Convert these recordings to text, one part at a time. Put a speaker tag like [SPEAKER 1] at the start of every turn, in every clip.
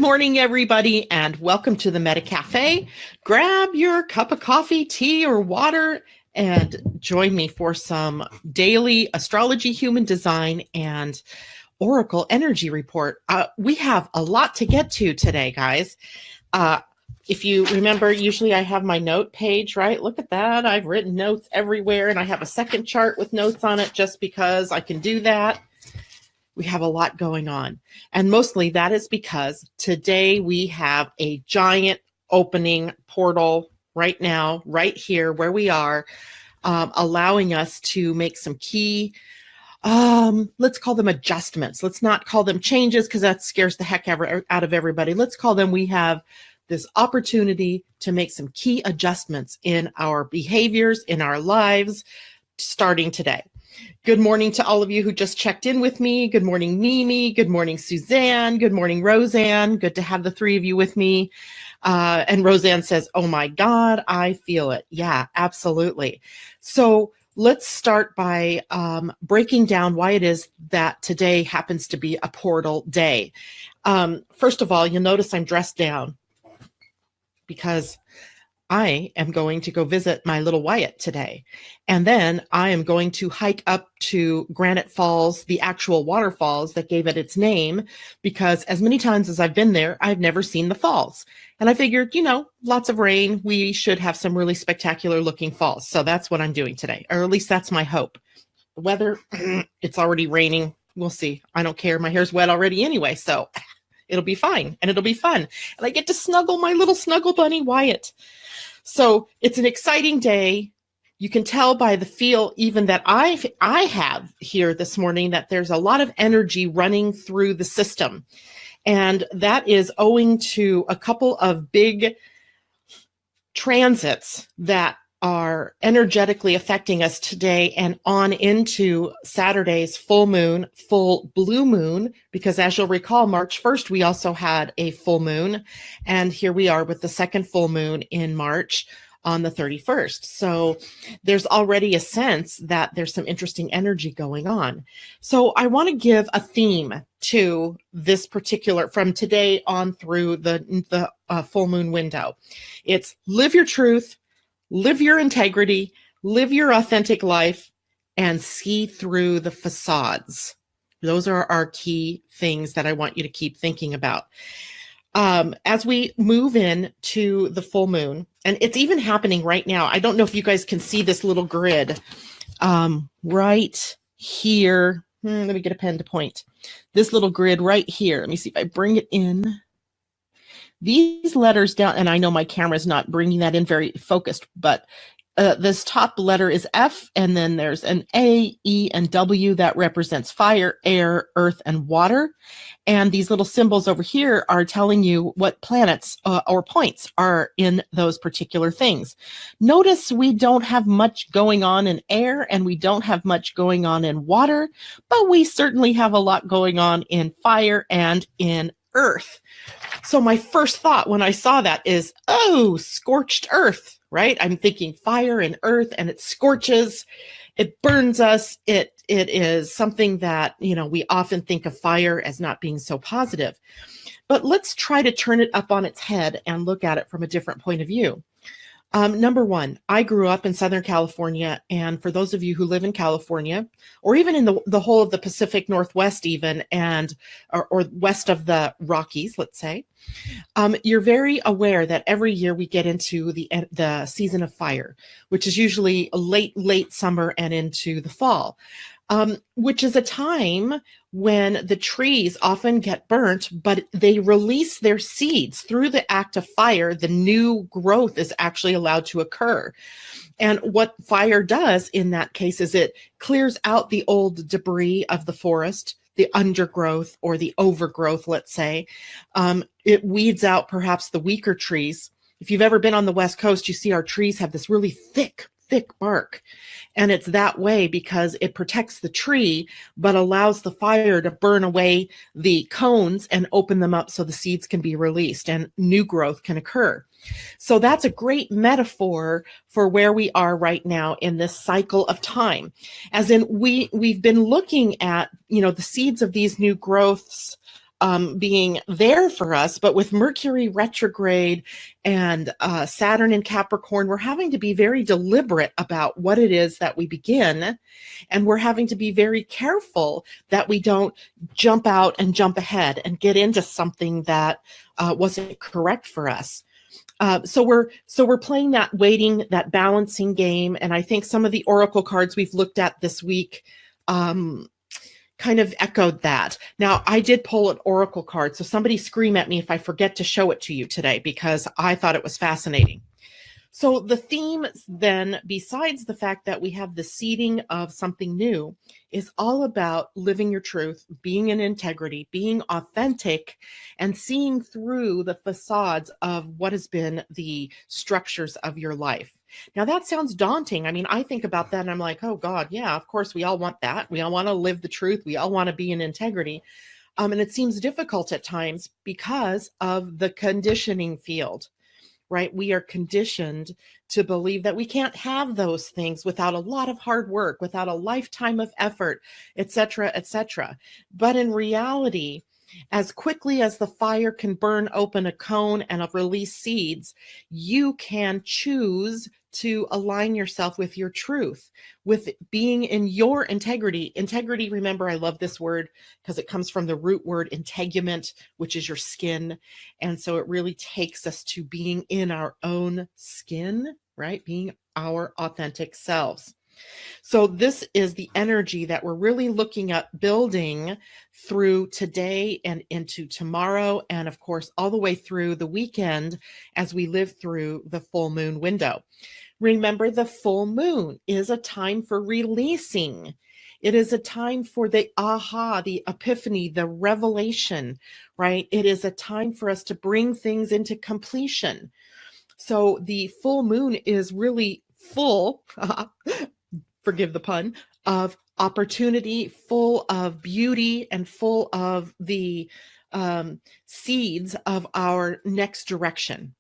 [SPEAKER 1] morning, everybody, and welcome to the Meta Cafe. Grab your cup of coffee, tea, or water, and join me for some daily Astrology-Human design and Oracle energy report. We have a lot to get to today, guys. If you remember, usually I have my note page, right? Look at that. I've written notes everywhere, and I have a second chart with notes on it just because I can do that. We have a lot going on. And mostly that is because today we have a giant opening portal right now, right here where we are, allowing us to make some key, let's call them adjustments. Let's not call them changes because that scares the heck out of everybody. Let's call them, we have this opportunity to make some key adjustments in our behaviors, in our lives, starting today. Good morning to all of you who just checked in with me. Good morning, Mimi. Good morning, Suzanne. Good morning, Roseanne. Good to have the three of you with me. And Roseanne says, oh my God, I feel it. Yeah, absolutely. So let's start by breaking down why it is that today happens to be a portal day. First of all, you'll notice I'm dressed down because I am going to go visit my little Wyatt today. And then I am going to hike up to Granite Falls, the actual waterfalls that gave it its name, because as many times as I've been there, I've never seen the falls. And I figured, lots of rain, we should have some really spectacular looking falls. So that's what I'm doing today, or at least that's my hope. The weather, it's already raining. We'll see. I don't care. My hair's wet already anyway, so it'll be fine and it'll be fun. And I get to snuggle my little snuggle bunny Wyatt. So it's an exciting day. You can tell by the feel even that I have here this morning that there's a lot of energy running through the system. And that is owing to a couple of big transits that are energetically affecting us today and on into Saturday's full moon, full blue moon, because as you'll recall, March 1st, we also had a full moon. And here we are with the second full moon in March on the 31st. So there's already a sense that there's some interesting energy going on. So I want to give a theme to this particular, from today on through the full moon window. It's live your truth, live your integrity, live your authentic life, and see through the facades. Those are our key things that I want you to keep thinking about. As we move in to the full moon, and it's even happening right now. I don't know if you guys can see this little grid right here. Let me get a pen to point. This little grid right here. Let me see if I bring it in. These letters down, and I know my camera's not bringing that in very focused, but this top letter is F, and then there's an A, E, and W that represents fire, air, earth, and water. And these little symbols over here are telling you what planets or points are in those particular things. Notice we don't have much going on in air, and we don't have much going on in water, but we certainly have a lot going on in fire and in earth. So my first thought when I saw that is, oh, scorched earth, right? I'm thinking fire and earth, and it scorches, it burns us. It is something that, we often think of fire as not being so positive. But let's try to turn it up on its head and look at it from a different point of view. Number one, I grew up in Southern California, and for those of you who live in California, or even in the whole of the Pacific Northwest even, or west of the Rockies, let's say, you're very aware that every year we get into the season of fire, which is usually late summer and into the fall. Which is a time when the trees often get burnt, but they release their seeds through the act of fire. The new growth is actually allowed to occur. And what fire does in that case is it clears out the old debris of the forest, the undergrowth or the overgrowth, let's say. It weeds out perhaps the weaker trees. If you've ever been on the West Coast, you see our trees have this really thick bark. And it's that way because it protects the tree, but allows the fire to burn away the cones and open them up so the seeds can be released and new growth can occur. So that's a great metaphor for where we are right now in this cycle of time. As in we've been looking at, the seeds of these new growths being there for us, but with Mercury retrograde and Saturn in Capricorn, we're having to be very deliberate about what it is that we begin, and we're having to be very careful that we don't jump out and jump ahead and get into something that wasn't correct for us. So we're playing that waiting, that balancing game, and I think some of the oracle cards we've looked at this week kind of echoed that. Now, I did pull an oracle card, so somebody scream at me if I forget to show it to you today, because I thought it was fascinating. So the theme then, besides the fact that we have the seeding of something new, is all about living your truth, being in integrity, being authentic, and seeing through the facades of what has been the structures of your life. Now, that sounds daunting. I mean, I think about that and I'm like, oh God, yeah, of course we all want that. We all want to live the truth. We all want to be in integrity. And it seems difficult at times because of the conditioning field. Right? We are conditioned to believe that we can't have those things without a lot of hard work, without a lifetime of effort, et cetera, et cetera. But in reality, as quickly as the fire can burn open a cone and release seeds, you can choose to align yourself with your truth, with being in your integrity. Integrity, remember, I love this word because it comes from the root word integument, which is your skin. And so it really takes us to being in our own skin, right? Being our authentic selves. So this is the energy that we're really looking at building through today and into tomorrow, and of course, all the way through the weekend as we live through the full moon window. Remember, the full moon is a time for releasing. It is a time for the aha, the epiphany, the revelation, right? It is a time for us to bring things into completion. So the full moon is really full, forgive the pun, of opportunity, full of beauty, and full of the seeds of our next direction.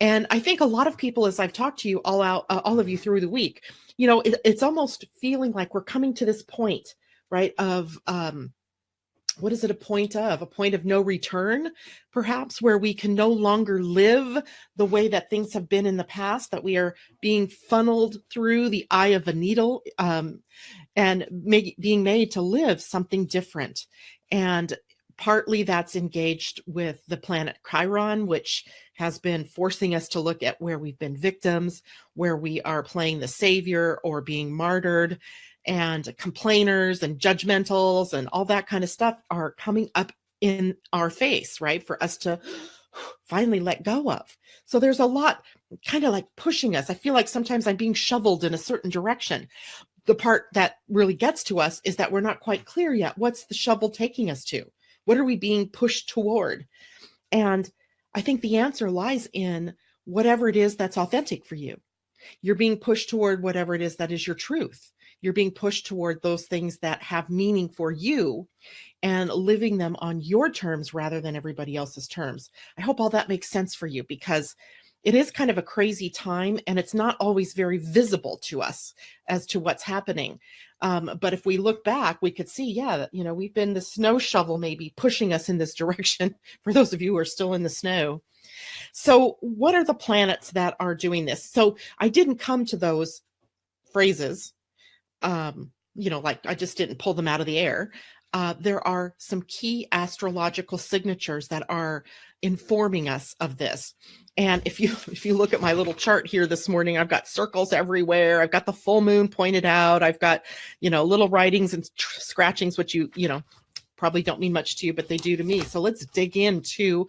[SPEAKER 1] And I think a lot of people, as I've talked to you all of you through the week, it's almost feeling like we're coming to this point, right? Of what is it a point of? A point of no return, perhaps, where we can no longer live the way that things have been in the past, that we are being funneled through the eye of a needle and being made to live something different. And partly that's engaged with the planet Chiron, which has been forcing us to look at where we've been victims, where we are playing the savior or being martyred, and complainers and judgmentals and all that kind of stuff are coming up in our face, right? For us to finally let go of. So there's a lot kind of like pushing us. I feel like sometimes I'm being shoveled in a certain direction. The part that really gets to us is that we're not quite clear yet. What's the shovel taking us to? What are we being pushed toward? And I think the answer lies in whatever it is that's authentic for you. You're being pushed toward whatever it is that is your truth. You're being pushed toward those things that have meaning for you and living them on your terms rather than everybody else's terms. I hope all that makes sense for you, because it is kind of a crazy time and it's not always very visible to us as to what's happening. But if we look back, we could see, yeah, we've been the snow shovel maybe pushing us in this direction for those of you who are still in the snow. So what are the planets that are doing this? So I didn't come to those phrases, like I just didn't pull them out of the air. There are some key astrological signatures that are informing us of this. And if you look at my little chart here this morning, I've got circles everywhere. I've got the full moon pointed out. I've got, little writings and scratchings, which you probably don't mean much to you, but they do to me. So let's dig into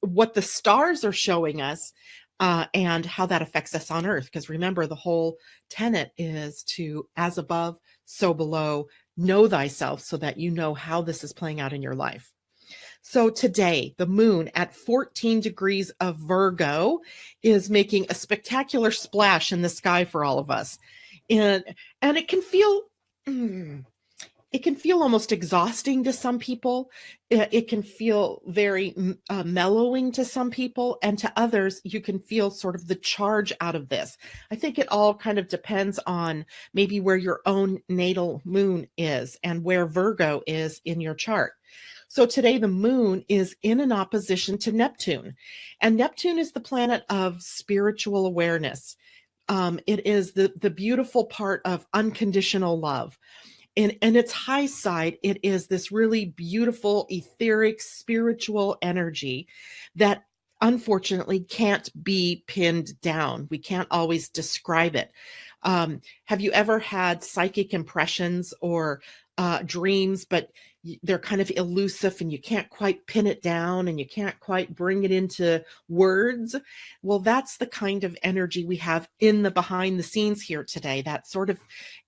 [SPEAKER 1] what the stars are showing us and how that affects us on Earth. Because remember, the whole tenet is to, as above, so below, know thyself, so that you know how this is playing out in your life. So today, the moon at 14 degrees of Virgo is making a spectacular splash in the sky for all of us. And it can feel... It can feel almost exhausting to some people. It can feel very mellowing to some people, and to others, you can feel sort of the charge out of this. I think it all kind of depends on maybe where your own natal moon is and where Virgo is in your chart. So today the moon is in an opposition to Neptune, and Neptune is the planet of spiritual awareness. It is the beautiful part of unconditional love. In its high side, it is this really beautiful, etheric, spiritual energy that unfortunately can't be pinned down. We can't always describe it. Have you ever had psychic impressions or dreams, but they're kind of elusive and you can't quite pin it down and you can't quite bring it into words? Well, that's the kind of energy we have in the behind the scenes here today, that sort of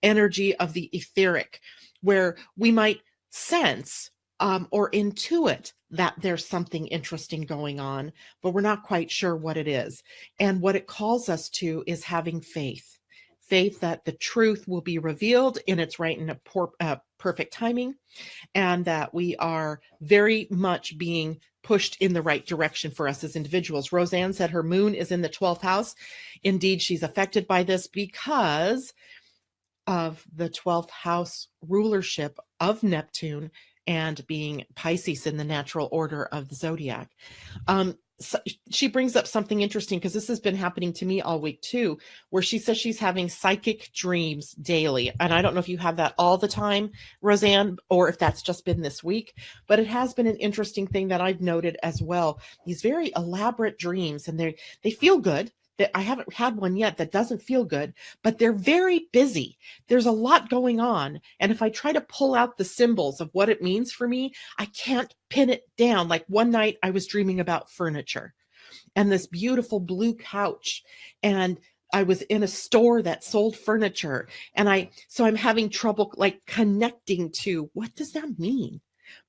[SPEAKER 1] energy of the etheric, where we might sense or intuit that there's something interesting going on, but we're not quite sure what it is. And what it calls us to is having faith. Faith that the truth will be revealed in its right and perfect timing, and that we are very much being pushed in the right direction for us as individuals. Roseanne said her moon is in the 12th house. Indeed, she's affected by this because of the 12th house rulership of Neptune and being Pisces in the natural order of the zodiac. So she brings up something interesting, because this has been happening to me all week too, where she says she's having psychic dreams daily. And I don't know if you have that all the time, Roseanne, or if that's just been this week, but it has been an interesting thing that I've noted as well. These very elaborate dreams, and they feel good. I haven't had one yet that doesn't feel good, but they're very busy. There's a lot going on. And if I try to pull out the symbols of what it means for me, I can't pin it down. Like one night I was dreaming about furniture and this beautiful blue couch, and I was in a store that sold furniture, and so I'm having trouble like connecting to what does that mean?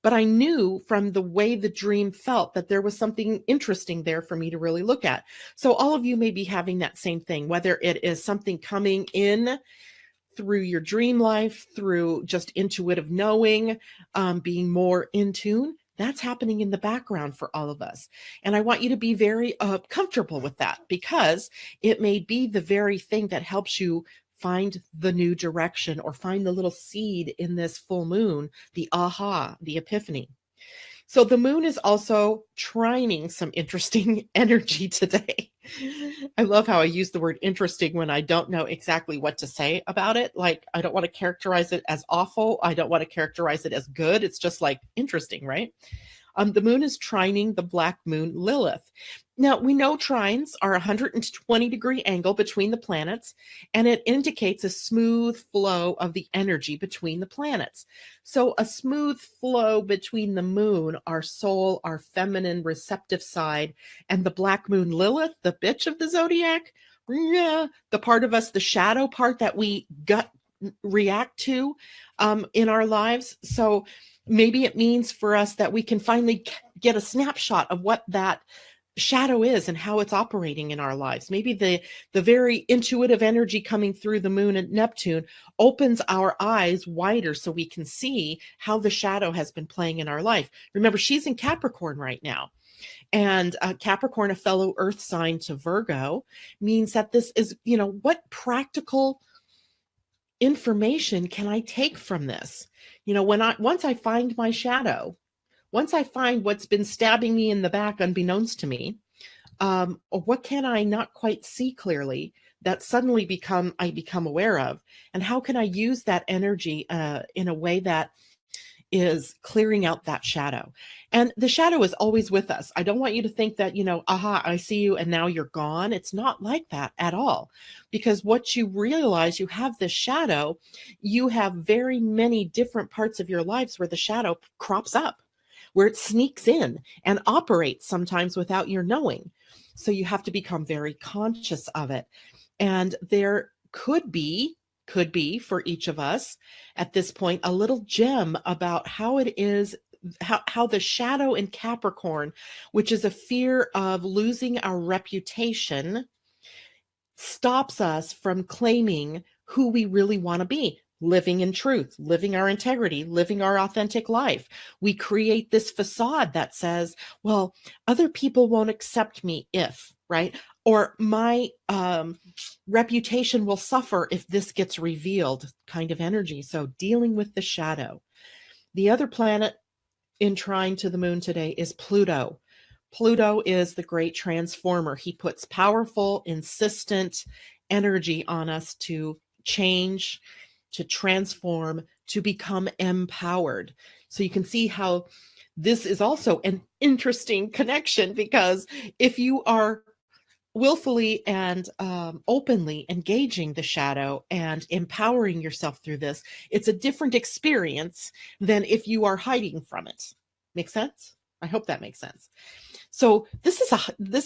[SPEAKER 1] But I knew from the way the dream felt that there was something interesting there for me to really look at. So all of you may be having that same thing, whether it is something coming in through your dream life, through just intuitive knowing, being more in tune. That's happening in the background for all of us. And I want you to be very comfortable with that, because it may be the very thing that helps you find the new direction or find the little seed in this full moon, the aha, the epiphany. So the moon is also trining some interesting energy today. I love how I use the word interesting when I don't know exactly what to say about it. Like, I don't want to characterize it as awful. I don't want to characterize it as good. It's just like interesting, right? The moon is trining the black moon Lilith. Now, we know trines are a 120-degree angle between the planets, and it indicates a smooth flow of the energy between the planets. So a smooth flow between the moon, our soul, our feminine receptive side, and the black moon Lilith, the bitch of the zodiac, the part of us, the shadow part that we gut react to in our lives. So maybe it means for us that we can finally get a snapshot of what that shadow is and how it's operating in our lives. Maybe the very intuitive energy coming through the moon and Neptune opens our eyes wider so we can see how the shadow has been playing in our life. Remember, she's in Capricorn right now. And Capricorn, a fellow earth sign to Virgo, means that this is, what practical information can I take from this? Once I find my shadow, once I find what's been stabbing me in the back unbeknownst to me, or what can I not quite see clearly that suddenly I become aware of, and how can I use that energy in a way that is clearing out that shadow? And the shadow is always with us. I don't want you to think that, aha, I see you and now you're gone. It's not like that at all. Because what you realize, you have this shadow, you have very many different parts of your lives where the shadow crops up, where it sneaks in and operates sometimes without your knowing. So you have to become very conscious of it. And there could be for each of us at this point a little gem about how it is, how the shadow in Capricorn, which is a fear of losing our reputation, stops us from claiming who we really want to be, living in truth, living our integrity, living our authentic life. We create this facade that says, well, other people won't accept me if, right? Or my reputation will suffer if this gets revealed, kind of energy. So dealing with the shadow. The other planet in trine to the moon today is Pluto. Pluto is the great transformer. He puts powerful, insistent energy on us to change, to transform, to become empowered. So you can see how this is also an interesting connection, because if you are willfully and openly engaging the shadow and empowering yourself through this, it's a different experience than if you are hiding from it. Make sense? I hope that makes sense. So this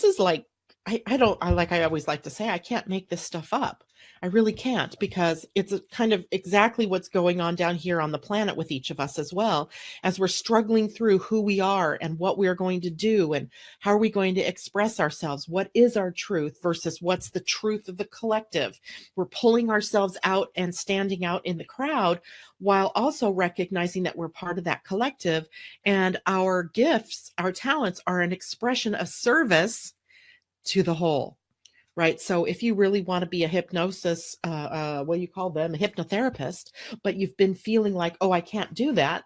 [SPEAKER 1] is like, I always like to say, I can't make this stuff up. I really can't, because it's kind of exactly what's going on down here on the planet with each of us as well, as we're struggling through who we are and what we are going to do and how are we going to express ourselves. What is our truth versus what's the truth of the collective? We're pulling ourselves out and standing out in the crowd, while also recognizing that we're part of that collective, and our gifts, our talents are an expression of service to the whole. Right. So if you really want to be a hypnosis, what do you call them? A hypnotherapist, but you've been feeling like, oh, I can't do that.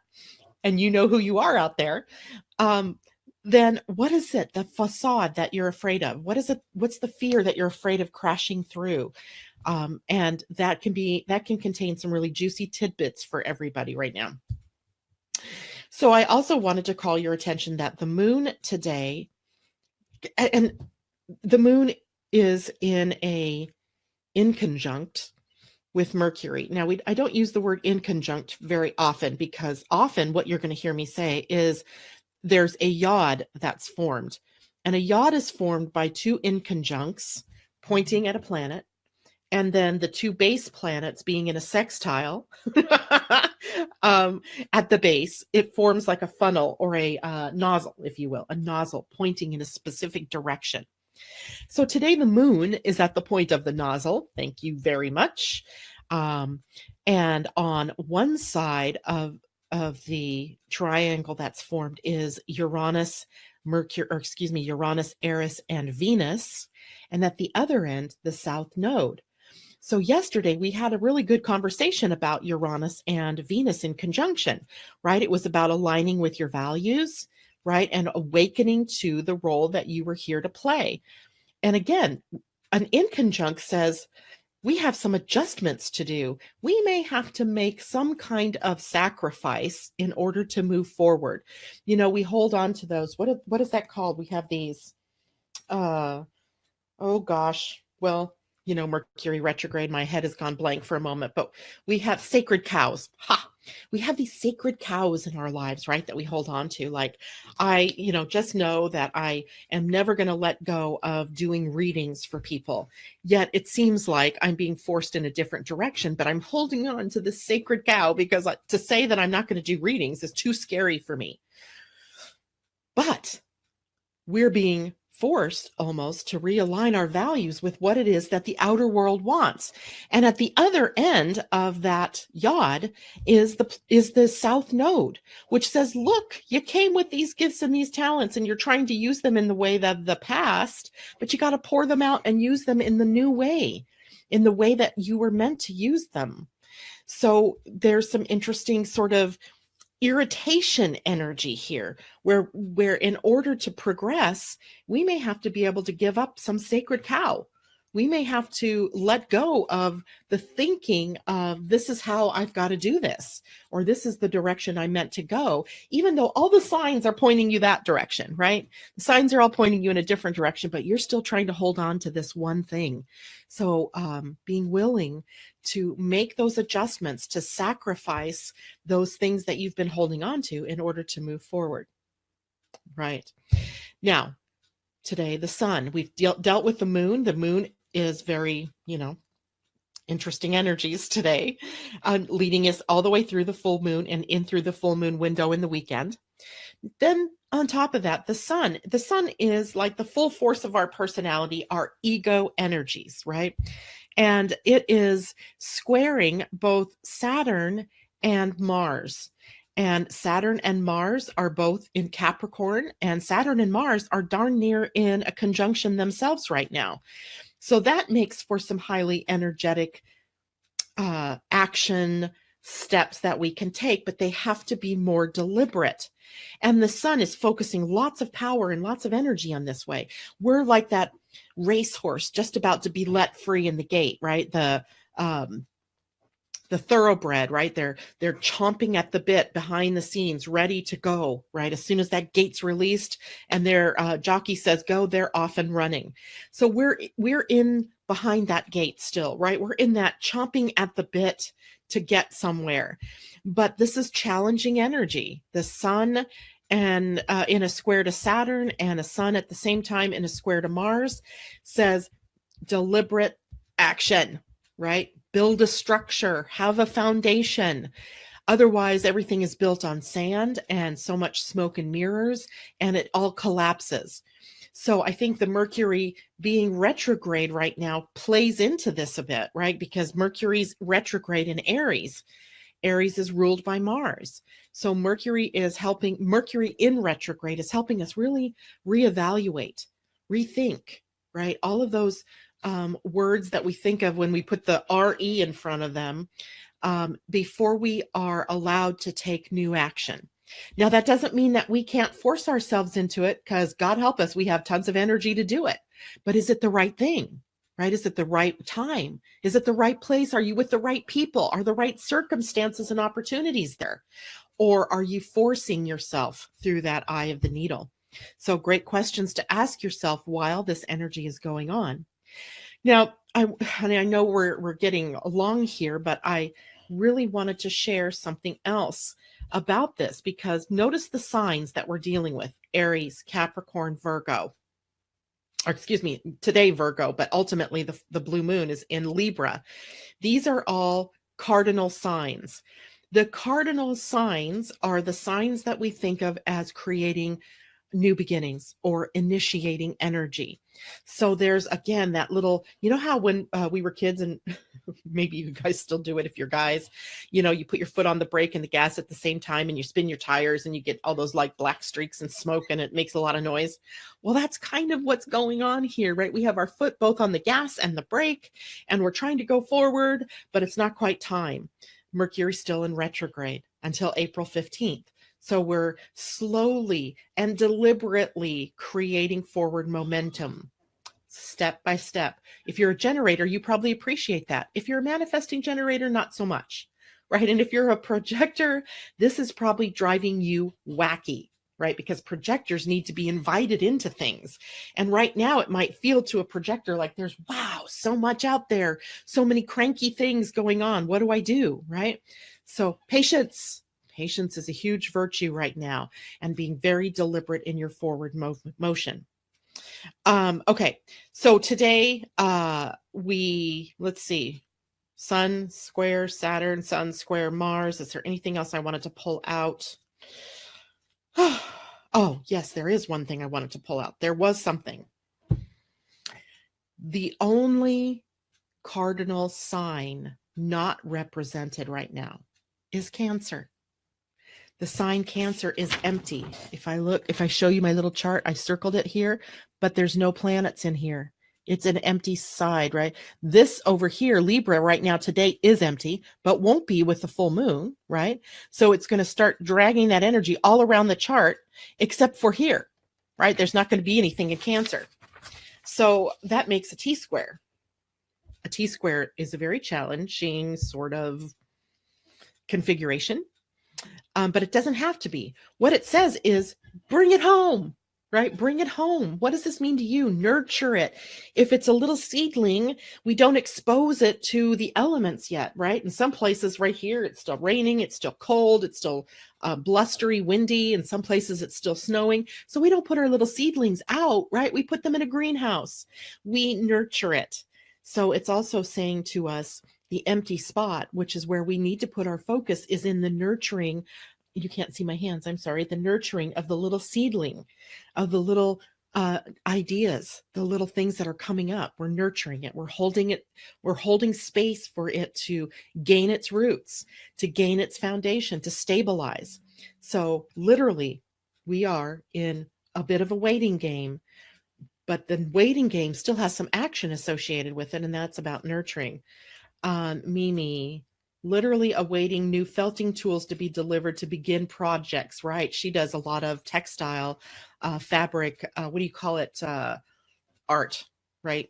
[SPEAKER 1] And you know who you are out there. Then what is it? The facade that you're afraid of? What is it? What's the fear that you're afraid of crashing through? And that can contain some really juicy tidbits for everybody right now. So I also wanted to call your attention that the moon today, and the moon is in conjunct with Mercury. Now, I don't use the word in conjunct very often, because often what you're going to hear me say is there's a yod that's formed. And a yod is formed by two inconjuncts pointing at a planet, and then the two base planets being in a sextile at the base. It forms like a funnel, or a nozzle, if you will, a nozzle pointing in a specific direction. So today the moon is at the point of the nozzle. Thank you very much. And on one side of the triangle that's formed is Uranus, Uranus, Eris, and Venus. And at the other end, the south node. So yesterday we had a really good conversation about Uranus and Venus in conjunction, right? It was about aligning with your values, right? And awakening to the role that you were here to play. And again, an inconjunct says we have some adjustments to do. We may have to make some kind of sacrifice in order to move forward. You know, we hold on to those. What is that called? We have these, oh gosh, well, you know, Mercury retrograde, my head has gone blank for a moment, but we have sacred cows. Ha! We have these sacred cows in our lives, right? That we hold on to. Like, just know that I am never going to let go of doing readings for people. Yet it seems like I'm being forced in a different direction, but I'm holding on to this sacred cow, because to say that I'm not going to do readings is too scary for me. But we're being forced almost to realign our values with what it is that the outer world wants. And at the other end of that yod is the south node, which says, look, you came with these gifts and these talents, and you're trying to use them in the way of the past, but you got to pour them out and use them in the new way, in the way that you were meant to use them. So there's some interesting sort of irritation energy here, where in order to progress, we may have to be able to give up some sacred cow. We may have to let go of the thinking of, this is how I've got to do this, or this is the direction I'm meant to go, even though all the signs are pointing you that direction, right? The signs are all pointing you in a different direction, but you're still trying to hold on to this one thing. So being willing to make those adjustments, to sacrifice those things that you've been holding on to in order to move forward. Right. Now, today, the sun. We've dealt with the moon. The moon is very, interesting energies today, leading us all the way through the full moon and in through the full moon window in the weekend. Then on top of that, the sun. The sun is like the full force of our personality, our ego energies, right? And it is squaring both Saturn and Mars. And Saturn and Mars are both in Capricorn, and Saturn and Mars are darn near in a conjunction themselves right now. So that makes for some highly energetic action, steps that we can take, but they have to be more deliberate. And the sun is focusing lots of power and lots of energy on this way. We're like that racehorse just about to be let free in the gate, right? The thoroughbred, right? They're chomping at the bit behind the scenes, ready to go, right? As soon as that gate's released and their jockey says go, they're off and running. So we're in behind that gate still, right? We're in that chomping at the bit to get somewhere. But this is challenging energy. The sun and in a square to Saturn, and a sun at the same time in a square to Mars, says deliberate action, right? Build a structure, have a foundation. Otherwise, everything is built on sand and so much smoke and mirrors, and it all collapses. So I think the Mercury being retrograde right now plays into this a bit, right? Because Mercury's retrograde in Aries. Aries is ruled by Mars. So Mercury in retrograde is helping us really reevaluate, rethink, right? All of those words that we think of when we put the RE in front of them before we are allowed to take new action. Now, that doesn't mean that we can't force ourselves into it, because God help us, we have tons of energy to do it. But is it the right thing, right? Is it the right time? Is it the right place? Are you with the right people? Are the right circumstances and opportunities there? Or are you forcing yourself through that eye of the needle? So great questions to ask yourself while this energy is going on. Now, I know we're getting along here, but I really wanted to share something else about this, because notice the signs that we're dealing with: Aries, Capricorn, Virgo. Or excuse me, today Virgo, but ultimately the blue moon is in Libra. These are all cardinal signs. The cardinal signs are the signs that we think of as creating new beginnings or initiating energy. So there's, again, that little, you know how when we were kids, and maybe you guys still do it if you're guys, you put your foot on the brake and the gas at the same time, and you spin your tires and you get all those like black streaks and smoke, and it makes a lot of noise. Well, that's kind of what's going on here, right? We have our foot both on the gas and the brake, and we're trying to go forward, but it's not quite time. Mercury's still in retrograde until April 15th. So we're slowly and deliberately creating forward momentum, step by step. If you're a generator, you probably appreciate that. If you're a manifesting generator, not so much, right? And if you're a projector, this is probably driving you wacky, right? Because projectors need to be invited into things. And right now it might feel to a projector like there's, wow, so much out there, so many cranky things going on. What do I do, right? So patience. Patience is a huge virtue right now, and being very deliberate in your forward motion. Okay, so today let's see, Sun square Saturn, Sun square Mars. Is there anything else I wanted to pull out? Oh, yes, there is one thing I wanted to pull out. There was something. The only cardinal sign not represented right now is Cancer. The sign Cancer is empty. If I show you my little chart, I circled it here, but there's no planets in here. It's an empty side, right? This over here, Libra, right now today is empty, but won't be with the full moon, right? So it's going to start dragging that energy all around the chart, except for here, right? There's not going to be anything in Cancer. So that makes a T-square. A T-square is a very challenging sort of configuration. But it doesn't have to be. What it says is bring it home, right? Bring it home. What does this mean to you? Nurture it. If it's a little seedling, we don't expose it to the elements yet, right? In some places right here, it's still raining. It's still cold. It's still blustery, windy. In some places, it's still snowing. So we don't put our little seedlings out, right? We put them in a greenhouse. We nurture it. So it's also saying to us, the empty spot, which is where we need to put our focus, is in the nurturing. You can't see my hands, I'm sorry. The nurturing of the little seedling, of the little ideas, the little things that are coming up. We're nurturing it. We're holding it. We're holding space for it to gain its roots, to gain its foundation, to stabilize. So literally, we are in a bit of a waiting game, but the waiting game still has some action associated with it, and that's about nurturing. Mimi, literally awaiting new felting tools to be delivered to begin projects, right? She does a lot of textile, fabric, what do you call it? Art, right?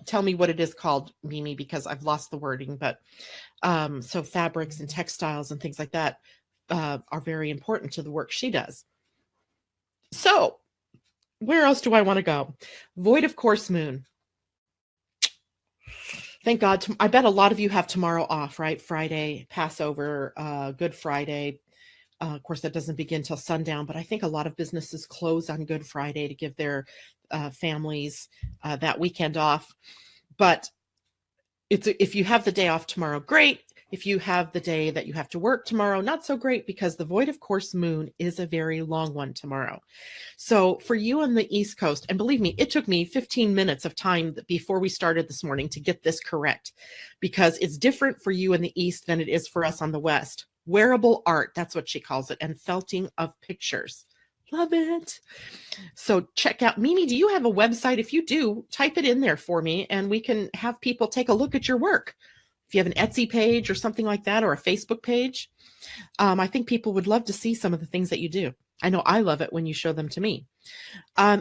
[SPEAKER 1] Tell me what it is called, Mimi, because I've lost the wording, but so fabrics and textiles and things like that are very important to the work she does. So where else do I want to go? Void of course moon. Thank God. I bet a lot of you have tomorrow off, right? Friday, Passover, Good Friday. Of course, that doesn't begin till sundown, but I think a lot of businesses close on Good Friday to give their families that weekend off. But if you have the day off tomorrow, great. If you have the day that you have to work tomorrow, not so great, because the void of course moon is a very long one tomorrow. So for you on the East Coast, and believe me, it took me 15 minutes of time before we started this morning to get this correct, because it's different for you in the East than it is for us on the West. Wearable art, that's what she calls it, and felting of pictures. Love it. So check out, Mimi, do you have a website? If you do, type it in there for me and we can have people take a look at your work. If you have an Etsy page or something like that, or a Facebook page, I think people would love to see some of the things that you do. I know I love it when you show them to me.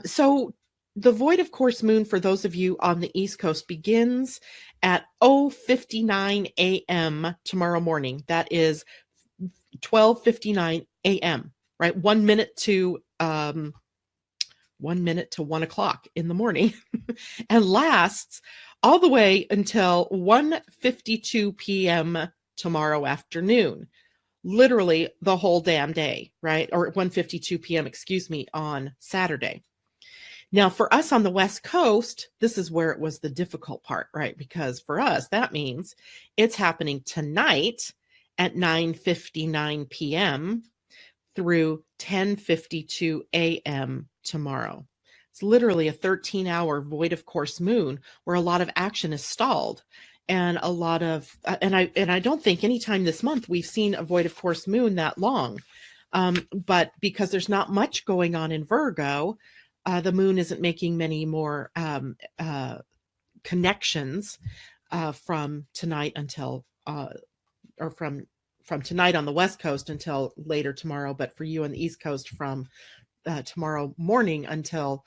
[SPEAKER 1] So the void of course moon, for those of you on the East Coast, begins at 0:59 a.m. tomorrow morning. That is 12:59 a.m., right? 1 minute to 1 o'clock in the morning and lasts all the way until 1:52 p.m. tomorrow afternoon. Literally the whole damn day, right? Or 1:52 p.m., excuse me, on Saturday. Now, for us on the West Coast, this is where it was the difficult part, right? Because for us, that means it's happening tonight at 9:59 p.m. through 10:52 a.m. tomorrow. It's literally a 13-hour void of course moon where a lot of action is stalled, and a lot of and I don't think anytime this month we've seen a void of course moon that long. But because there's not much going on in Virgo, the moon isn't making many more connections from tonight until or from tonight on the West Coast until later tomorrow, but for you on the East Coast from tomorrow morning until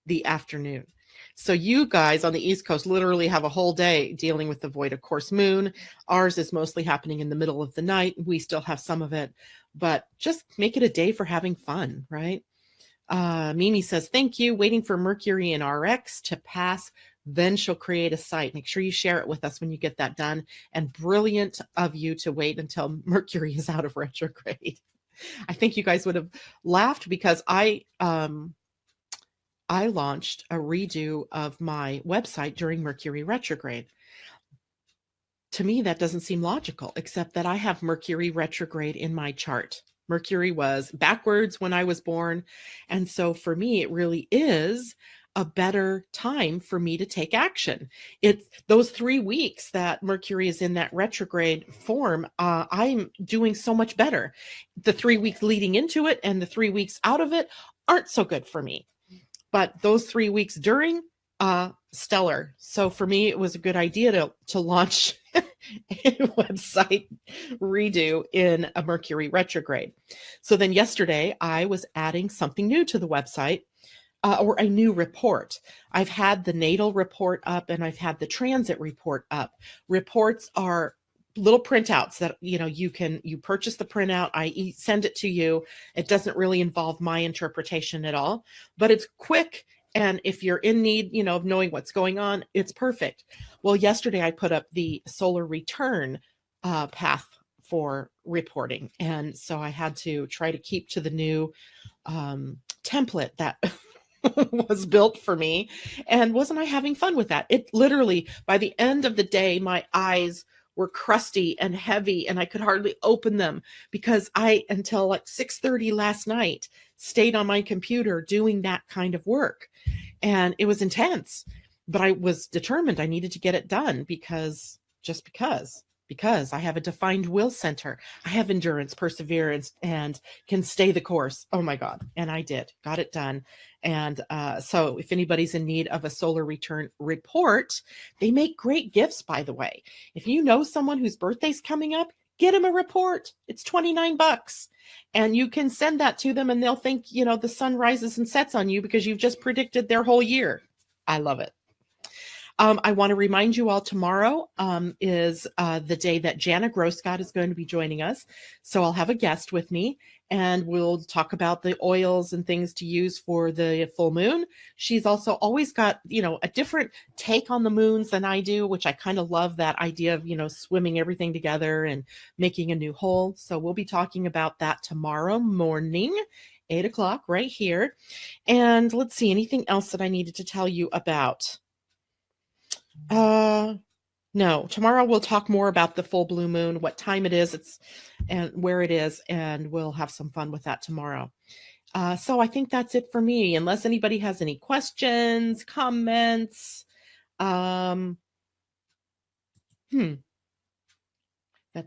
[SPEAKER 1] the afternoon. So you guys on the East Coast literally have a whole day dealing with the void of course moon. Ours is mostly happening in the middle of the night. We still have some of it, but just make it a day for having fun, right? Mimi says, thank you. Waiting for Mercury in RX to pass. Then she'll create a site. Make sure you share it with us when you get that done. And brilliant of you to wait until Mercury is out of retrograde. I think you guys would have laughed because I launched a redo of my website during Mercury retrograde. To me, that doesn't seem logical, except that I have Mercury retrograde in my chart. Mercury was backwards when I was born. And so for me, it really is a better time for me to take action. It's those 3 weeks that Mercury is in that retrograde form. I'm doing so much better. The 3 weeks leading into it and the 3 weeks out of it aren't so good for me. But those 3 weeks during, stellar. So for me, it was a good idea to launch a website redo in a Mercury retrograde. So then yesterday, I was adding something new to the website, or a new report. I've had the natal report up and I've had the transit report up. Reports are little printouts that you purchase the printout, I send it to you. It doesn't really involve my interpretation at all, but it's quick. And if you're in need, of knowing what's going on, it's perfect. Well, yesterday I put up the solar return path for reporting. And so I had to try to keep to the new template that was built for me. And wasn't I having fun with that? It literally, by the end of the day, my eyes were crusty and heavy and I could hardly open them because I, until like 6:30 last night, stayed on my computer doing that kind of work. And it was intense, but I was determined I needed to get it done because. because I have a defined will center. I have endurance, perseverance, and can stay the course. Oh my God. And I got it done. And so if anybody's in need of a solar return report, they make great gifts, by the way. If you know someone whose birthday's coming up, get them a report. It's $29. And you can send that to them and they'll think, the sun rises and sets on you because you've just predicted their whole year. I love it. I want to remind you all tomorrow is the day that Jana Groscott is going to be joining us. So I'll have a guest with me and we'll talk about the oils and things to use for the full moon. She's also always got, a different take on the moons than I do, which I kind of love that idea of, swimming everything together and making a new whole. So we'll be talking about that tomorrow morning, 8 o'clock right here. And let's see, anything else that I needed to tell you about? No, tomorrow we'll talk more about the full blue moon, what time it is, and where it is, and we'll have some fun with that tomorrow. So I think that's it for me, unless anybody has any questions, comments. That's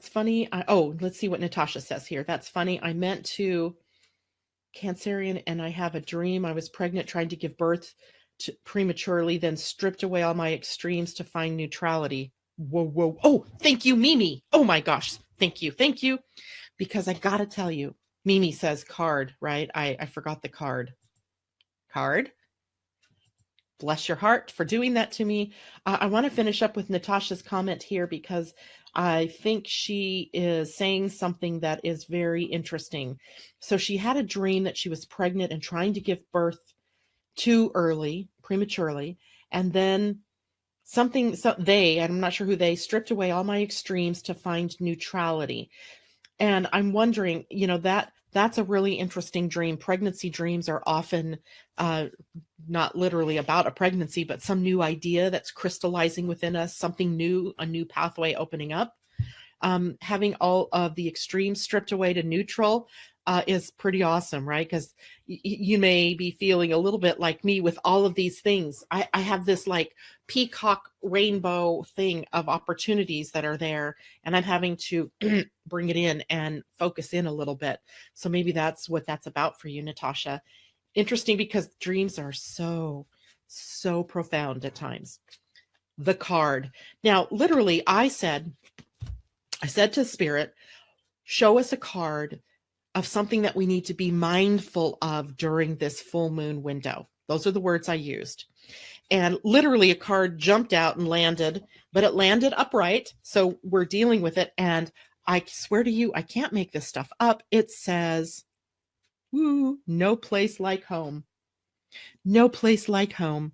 [SPEAKER 1] funny. Let's see what Natasha says here. That's funny. I meant to Cancerian and I have a dream. I was pregnant trying to give birth prematurely, then stripped away all my extremes to find neutrality. Whoa. Oh, thank you, Mimi. Oh my gosh. Thank you. Because I got to tell you, Mimi says card, right? I forgot the card. Card. Bless your heart for doing that to me. I want to finish up with Natasha's comment here because I think she is saying something that is very interesting. So she had a dream that she was pregnant and trying to give birth too early, prematurely, and then I'm not sure who they, stripped away all my extremes to find neutrality. And I'm wondering, that's a really interesting dream. Pregnancy dreams are often not literally about a pregnancy, but some new idea that's crystallizing within us, something new, a new pathway opening up. Having all of the extremes stripped away to neutral is pretty awesome, right? Because you may be feeling a little bit like me with all of these things. I have this like peacock rainbow thing of opportunities that are there, and I'm having to bring it in and focus in a little bit. So maybe that's what that's about for you, Natasha. Interesting, because dreams are so profound at times. The card. Now, literally, I said to Spirit, show us a card of something that we need to be mindful of during this full moon window. Those are the words I used. And literally a card jumped out and landed, but it landed upright. So we're dealing with it. And I swear to you, I can't make this stuff up. It says, no place like home. No place like home.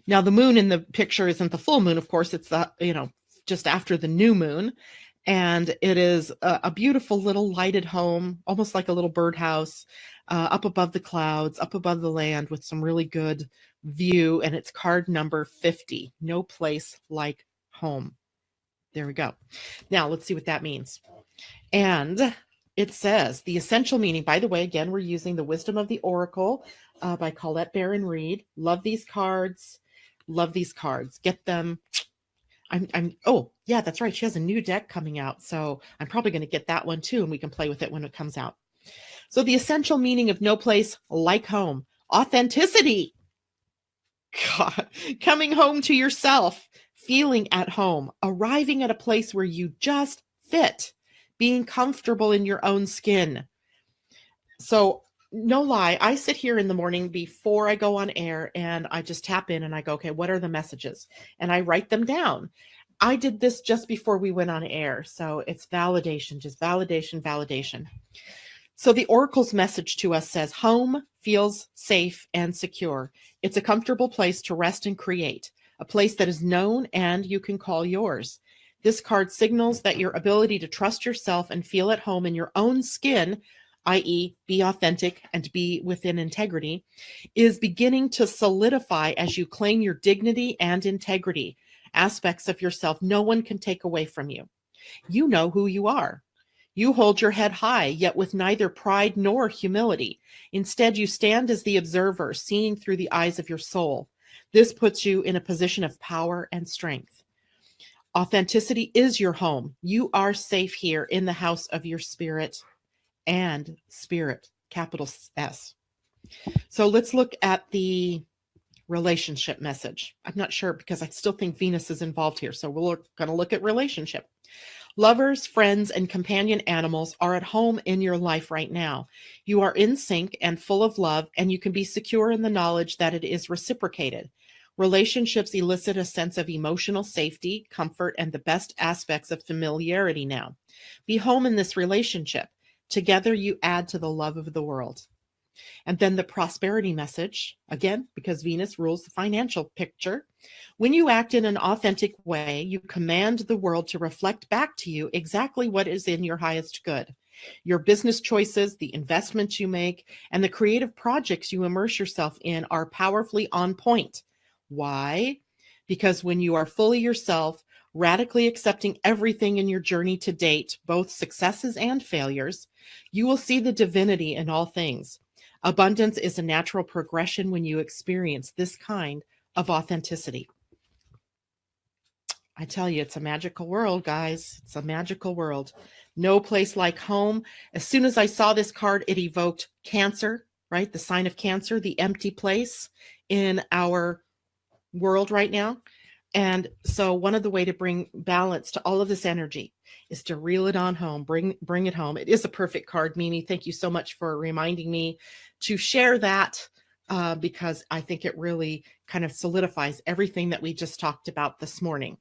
[SPEAKER 1] Now the moon in the picture isn't the full moon. Of course, it's the, just after the new moon. And it is a beautiful little lighted home, almost like a little birdhouse, up above the clouds, up above the land with some really good view. And it's card number 50, no place like home. There we go. Now let's see what that means. And it says the essential meaning, by the way, again, we're using the Wisdom of the Oracle by Colette Baron Reed. Love these cards. Get them. Oh, yeah, that's right. She has a new deck coming out. So I'm probably going to get that one too, and we can play with it when it comes out. So the essential meaning of no place like home, authenticity. God, coming home to yourself, feeling at home, arriving at a place where you just fit, being comfortable in your own skin. So no lie, I sit here in the morning before I go on air and I just tap in and I go, okay, what are the messages? And I write them down. I did this just before we went on air. So it's validation, just validation. So the Oracle's message to us says, home feels safe and secure. It's a comfortable place to rest and create, a place that is known and you can call yours. This card signals that your ability to trust yourself and feel at home in your own skin, i.e., be authentic and be within integrity, is beginning to solidify as you claim your dignity and integrity, aspects of yourself no one can take away from you. You know who you are. You hold your head high, yet with neither pride nor humility. Instead, you stand as the observer, seeing through the eyes of your soul. This puts you in a position of power and strength. Authenticity is your home. You are safe here in the house of your spirit, and spirit, capital S. So let's look at the relationship message. I'm not sure because I still think Venus is involved here. So we're going to look at relationship. Lovers, friends, and companion animals are at home in your life right now. You are in sync and full of love, and you can be secure in the knowledge that it is reciprocated. Relationships elicit a sense of emotional safety, comfort, and the best aspects of familiarity now. Be home in this relationship. Together, you add to the love of the world. And then the prosperity message, again, because Venus rules the financial picture. When you act in an authentic way, you command the world to reflect back to you exactly what is in your highest good. Your business choices, the investments you make, and the creative projects you immerse yourself in are powerfully on point. Why? Because when you are fully yourself, radically accepting everything in your journey to date, both successes and failures, you will see the divinity in all things. Abundance is a natural progression when you experience this kind of authenticity. I tell you, it's a magical world, guys. It's a magical world. No place like home. As soon as I saw this card, it evoked Cancer, right? The sign of Cancer, the empty place in our world right now. And so one of the way to bring balance to all of this energy is to reel it on home, bring it home. It is a perfect card, Mimi. Thank you so much for reminding me to share that because I think it really kind of solidifies everything that we just talked about this morning.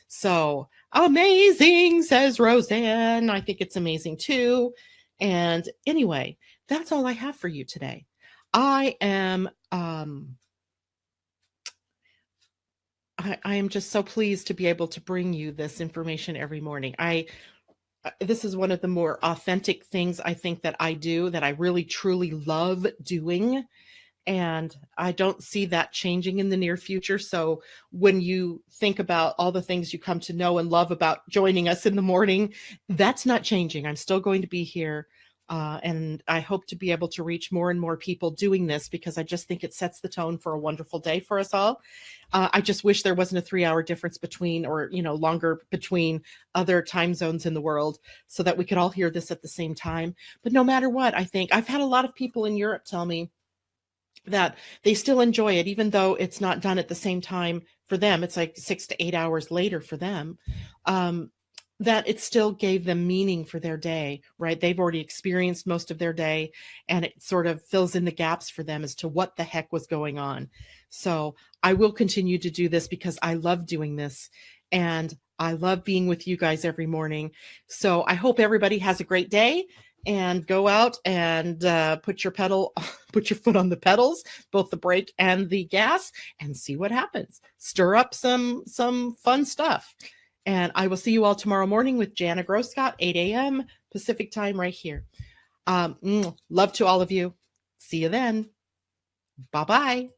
[SPEAKER 1] So amazing, says Roseanne. I think it's amazing too. And anyway, that's all I have for you today. I am just so pleased to be able to bring you this information every morning. This is one of the more authentic things I think that I do, that I really truly love doing. And I don't see that changing in the near future. So when you think about all the things you come to know and love about joining us in the morning, that's not changing. I'm still going to be here. And I hope to be able to reach more and more people doing this because I just think it sets the tone for a wonderful day for us all. I just wish there wasn't a 3-hour difference between, or, longer between other time zones in the world so that we could all hear this at the same time. But no matter what, I think I've had a lot of people in Europe tell me that they still enjoy it, even though it's not done at the same time for them. It's like 6 to 8 hours later for them. That it still gave them meaning for their day, right? They've already experienced most of their day, and it sort of fills in the gaps for them as to what the heck was going on. So I will continue to do this because I love doing this, and I love being with you guys every morning. So I hope everybody has a great day, and go out and put your foot on the pedals, both the brake and the gas, and see what happens. Stir up some fun stuff. And I will see you all tomorrow morning with Jana Groscott, 8 a.m. Pacific time right here. Love to all of you. See you then. Bye-bye.